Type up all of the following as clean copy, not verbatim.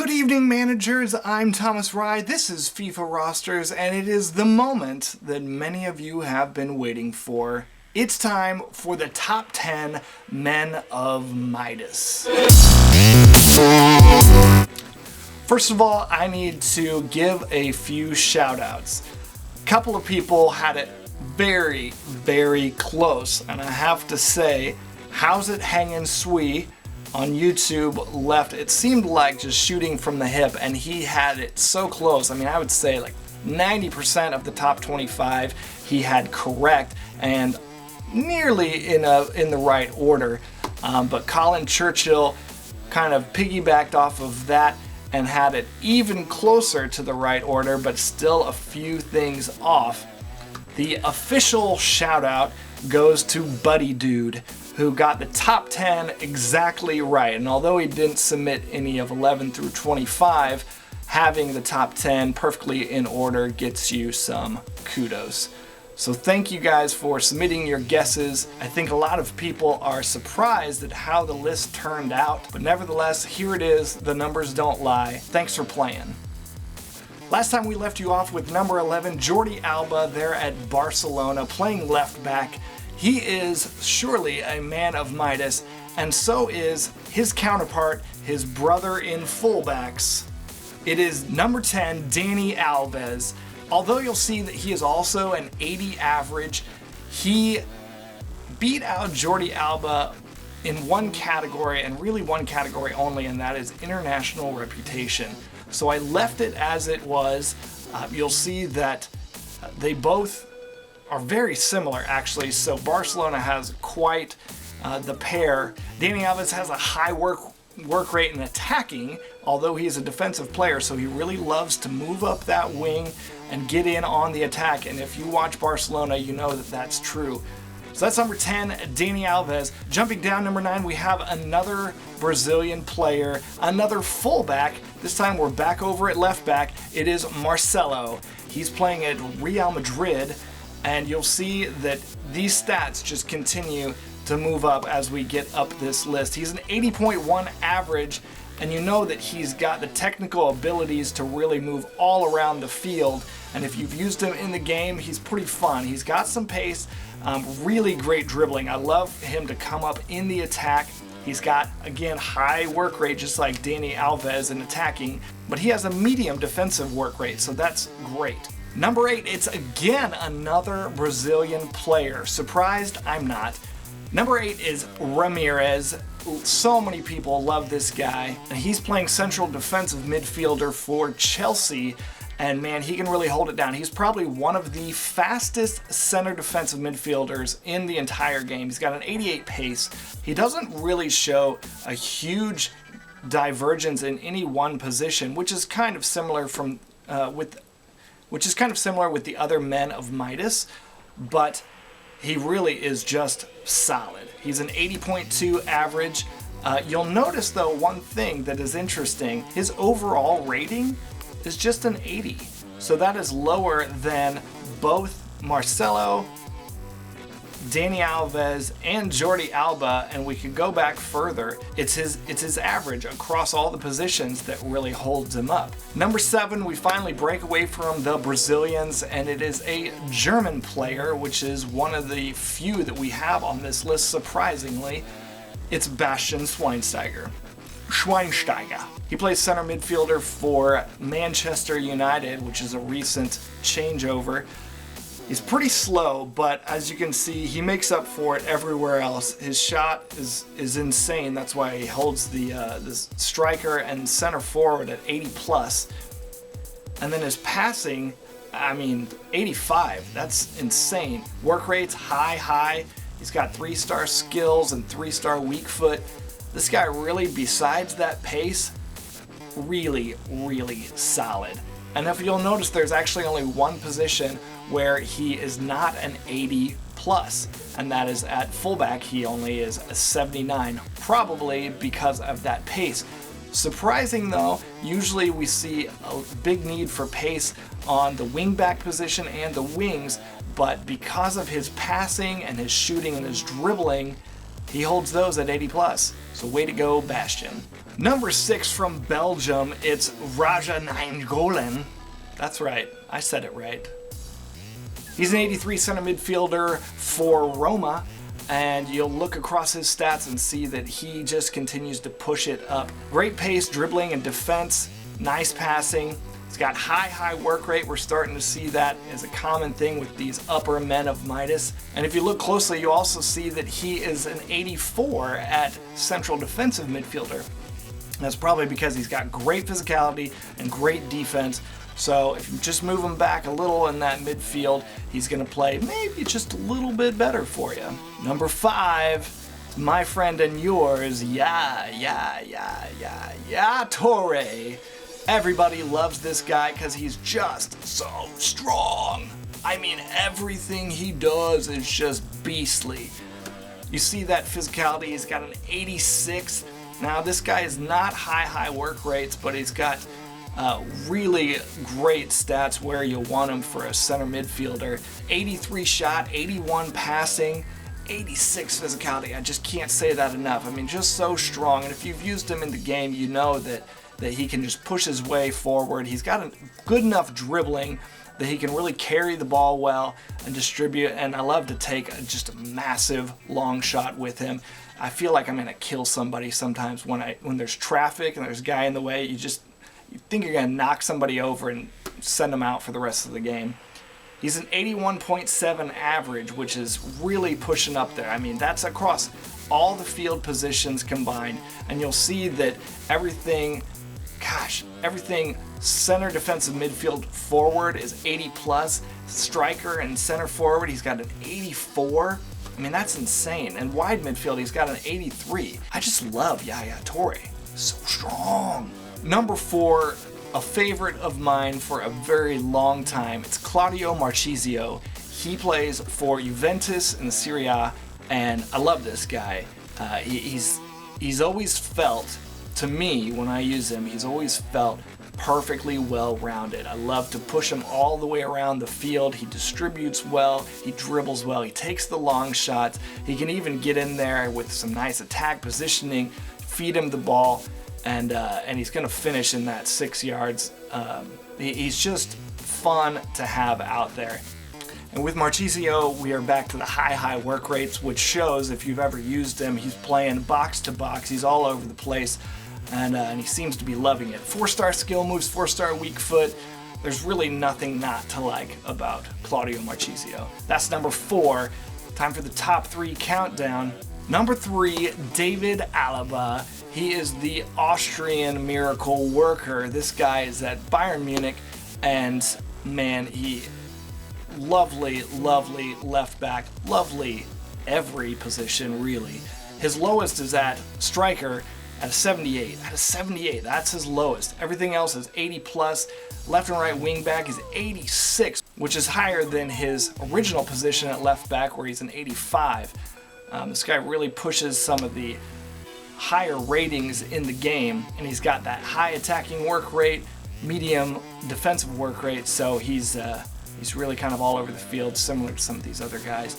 Good evening, managers. I'm Thomas Rye. This is FifaRosters, and it is the moment that many of you have been waiting for. It's time for the top 10 men of Midas. First of all, I need to give a few shout-outs. A couple of people had it very, very close, and I have to say, How's It Hangin' Swee on YouTube left, it seemed like just shooting from the hip, and he had it so close. I mean, I would say like 90% of the top 25 he had correct and nearly in the right order. But Colin Churchill kind of piggybacked off of that and had it even closer to the right order, but still a few things off. The official shout out goes to Buddy Dude, who got the top 10 exactly right. And although he didn't submit any of 11 through 25, having the top 10 perfectly in order gets you some kudos. So thank you guys for submitting your guesses. I think a lot of people are surprised at how the list turned out, but nevertheless, here it is. The numbers don't lie. Thanks for playing. Last time we left you off with number 11, Jordi Alba there at Barcelona, playing left back. He is surely a man of Midas, and so is his counterpart, his brother in fullbacks. It is number 10, Dani Alves. Although you'll see that he is also an 80 average, he beat out Jordi Alba in one category, and really one category only, and that is international reputation. So I left it as it was. You'll see that they both are very similar, actually. So Barcelona has quite the pair. Dani Alves has a high work rate in attacking, although he is a defensive player, so he really loves to move up that wing and get in on the attack. And if you watch Barcelona, you know that that's true. So that's number 10, Dani Alves. Jumping down, number 9, we have another Brazilian player, another fullback. This time we're back over at left back. It is Marcelo. He's playing at Real Madrid, and you'll see that these stats just continue to move up as we get up this list. He's an 80.1 average, and you know that he's got the technical abilities to really move all around the field. And if you've used him in the game, he's pretty fun. He's got some pace, really great dribbling. I love him to come up in the attack. He's got, again, high work rate, just like Dani Alves in attacking, but he has a medium defensive work rate, so that's great. Number 8, it's again another Brazilian player. Surprised? I'm not. Number 8 is Ramirez. So many people love this guy, and he's playing central defensive midfielder for Chelsea, and man, he can really hold it down. He's probably one of the fastest center defensive midfielders in the entire game. He's got an 88 pace. He doesn't really show a huge divergence in any one position, which is kind of similar with the other men of Midas, but he really is just solid. He's an 80.2 average. You'll notice though one thing that is interesting, his overall rating is just an 80. So that is lower than both Marcelo, Dani Alves, and Jordi Alba, and we could go back further. It's his average across all the positions that really holds him up. Number 7, we finally break away from the Brazilians, and it is a German player, which is one of the few that we have on this list, surprisingly. It's Bastian Schweinsteiger. He plays center midfielder for Manchester United, which is a recent changeover. He's pretty slow, but as you can see, he makes up for it everywhere else. His shot is insane. That's why he holds the striker and center forward at 80 plus. And then his passing, I mean, 85. That's insane. Work rate's high. He's got 3-star skills and 3-star weak foot. This guy really, besides that pace, really, really solid. And if you'll notice, there's actually only one position where he is not an 80 plus, and that is at fullback. He only is a 79, probably because of that pace. Surprising though, usually we see a big need for pace on the wingback position and the wings, but because of his passing and his shooting and his dribbling, he holds those at 80 plus. So way to go, Bastian. Number 6 from Belgium, it's RADJA Nainggolan. That's right, I said it right. He's an 83 center midfielder for Roma, and you'll look across his stats and see that he just continues to push it up. Great pace, dribbling, and defense, nice passing. He's got high work rate. We're starting to see that as a common thing with these upper men of Midas. And if you look closely, you also see that he is an 84 at central defensive midfielder. That's probably because he's got great physicality and great defense. So if you just move him back a little in that midfield, he's going to play maybe just a little bit better for you. Number 5, my friend and yours, TOURÉ. Everybody loves this guy because he's just so strong. I mean, everything he does is just beastly. You see that physicality, he's got an 86. Now this guy is not high work rates, but he's got really great stats where you want him for a center midfielder. 83 shot, 81 passing, 86 physicality. I just can't say that enough. I mean, just so strong. And if you've used him in the game, you know that he can just push his way forward. He's got a good enough dribbling that he can really carry the ball well and distribute. And I love to take just a massive long shot with him. I feel like I'm gonna kill somebody sometimes when there's traffic and there's a guy in the way. You think you're gonna knock somebody over and send them out for the rest of the game. He's an 81.7 average, which is really pushing up there. I mean, that's across all the field positions combined, and you'll see that everything center defensive midfield forward is 80 plus. Striker and center forward, he's got an 84. I mean, that's insane. And wide midfield, he's got an 83. I just love YAYA TOURÉ. So strong. Number 4, a favorite of mine for a very long time. It's Claudio Marchisio. He plays for Juventus in the Serie A, and I love this guy. He's always felt, to me, when I use him, he's always felt perfectly well-rounded. I love to push him all the way around the field. He distributes well, he dribbles well, he takes the long shots. He can even get in there with some nice attack positioning, feed him the ball, and he's going to finish in that 6 yards. He's just fun to have out there. And with Marchisio, we are back to the high work rates, which shows if you've ever used him. He's playing box to box. He's all over the place, and he seems to be loving it. 4-star skill moves, 4-star weak foot. There's really nothing not to like about Claudio Marchisio. That's number 4. Time for the top 3 countdown. Number 3, David Alaba. He is the Austrian miracle worker. This guy is at Bayern Munich, and man, he lovely left back, lovely every position really. His lowest is at striker at a 78. At a 78, that's his lowest. Everything else is 80 plus. Left and right wing back is 86, which is higher than his original position at left back where he's an 85. This guy really pushes some of the higher ratings in the game, and he's got that high attacking work rate, medium defensive work rate, so he's really kind of all over the field, similar to some of these other guys.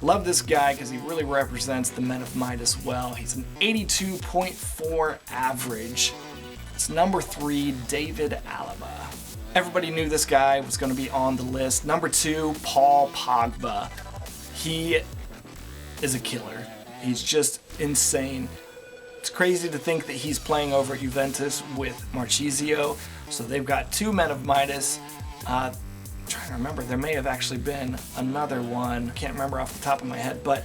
Love this guy because he really represents the men of Midas well. He's an 82.4 average. It's number 3, David Alaba. Everybody knew this guy was going to be on the list. Number 2, Paul Pogba. He is a killer. He's just insane. It's crazy to think that he's playing over at Juventus with Marchisio. So they've got 2 men of Midas. I'm trying to remember, there may have actually been another one. Can't remember off the top of my head, but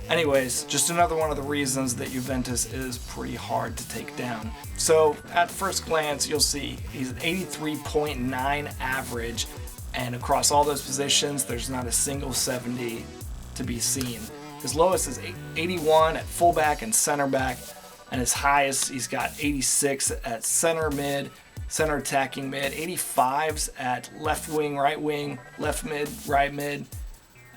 anyways, just another one of the reasons that Juventus is pretty hard to take down. So at first glance, you'll see he's an 83.9 average, and across all those positions, there's not a single 70 to be seen. His lowest is 81 at fullback and center back, and his highest, he's got 86 at center mid, center attacking mid, 85s at left wing, left mid, right mid,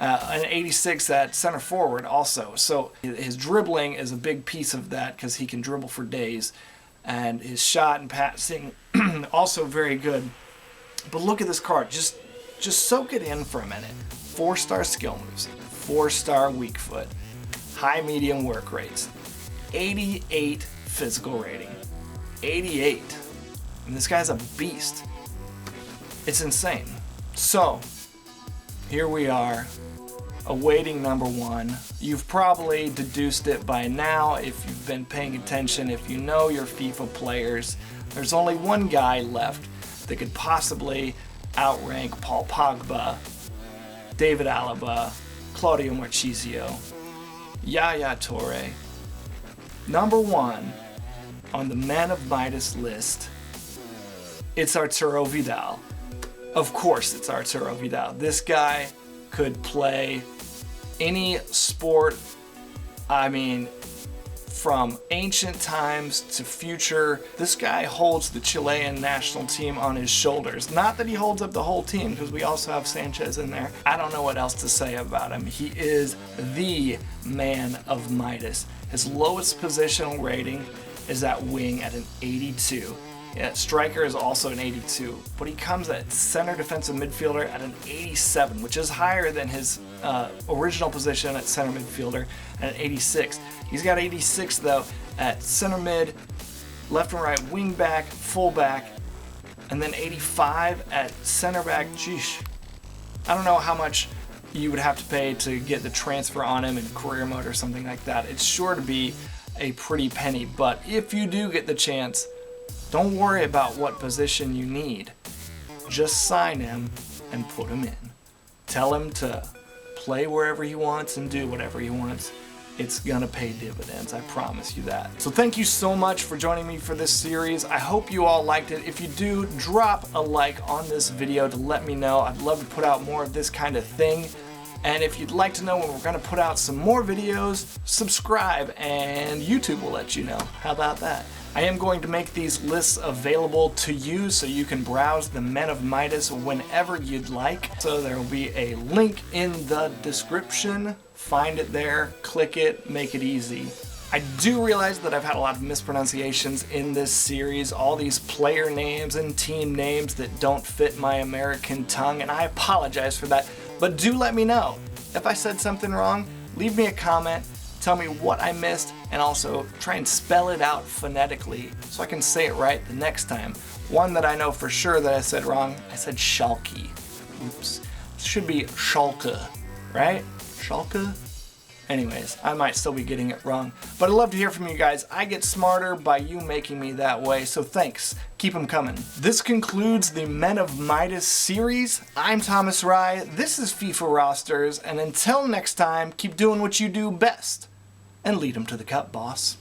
and 86 at center forward also. So his dribbling is a big piece of that because he can dribble for days, and his shot and passing also very good. But look at this card, just soak it in for a minute. 4-star skill moves, 4-star weak foot, high medium work rates, 88 physical rating, 88. And this guy's a beast. It's insane. So, here we are, awaiting number one. You've probably deduced it by now if you've been paying attention, if you know your FIFA players. There's only one guy left that could possibly outrank Paul Pogba, David Alaba, Claudio Marchisio, YAYA Touré. Number one on the Men of Midas list, it's Arturo Vidal. Of course it's Arturo Vidal. This guy could play any sport, I mean, from ancient times to future. This guy holds the Chilean national team on his shoulders. Not that he holds up the whole team, because we also have Sanchez in there. I don't know what else to say about him. He is the man of Midas. His lowest positional rating is at wing at an 82. Yeah, striker is also an 82, but he comes at center defensive midfielder at an 87, which is higher than his original position at center midfielder at an 86. He's got 86 though at center mid, left and right wing back, full back, and then 85 at center back. Geesh. I don't know how much you would have to pay to get the transfer on him in career mode or something like that. It's sure to be a pretty penny, but if you do get the chance, don't worry about what position you need. Just sign him and put him in. Tell him to play wherever he wants and do whatever he wants. It's gonna pay dividends, I promise you that. So thank you so much for joining me for this series. I hope you all liked it. If you do, drop a like on this video to let me know. I'd love to put out more of this kind of thing. And if you'd like to know when we're gonna put out some more videos, subscribe and YouTube will let you know. How about that? I am going to make these lists available to you so you can browse the Men of Midas whenever you'd like. So there will be a link in the description. Find it there, click it, make it easy. I do realize that I've had a lot of mispronunciations in this series, all these player names and team names that don't fit my American tongue, and I apologize for that. But do let me know. If I said something wrong, leave me a comment. Tell me what I missed, and also try and spell it out phonetically so I can say it right the next time. One that I know for sure that I said wrong, I said Schalke. Oops. It should be Schalke, right? Schalke? Anyways, I might still be getting it wrong. But I'd love to hear from you guys. I get smarter by you making me that way, so thanks. Keep them coming. This concludes the Men of Midas series. I'm Thomas Rye, this is FifaRosters, and until next time, keep doing what you do best. And lead them to the cup, boss.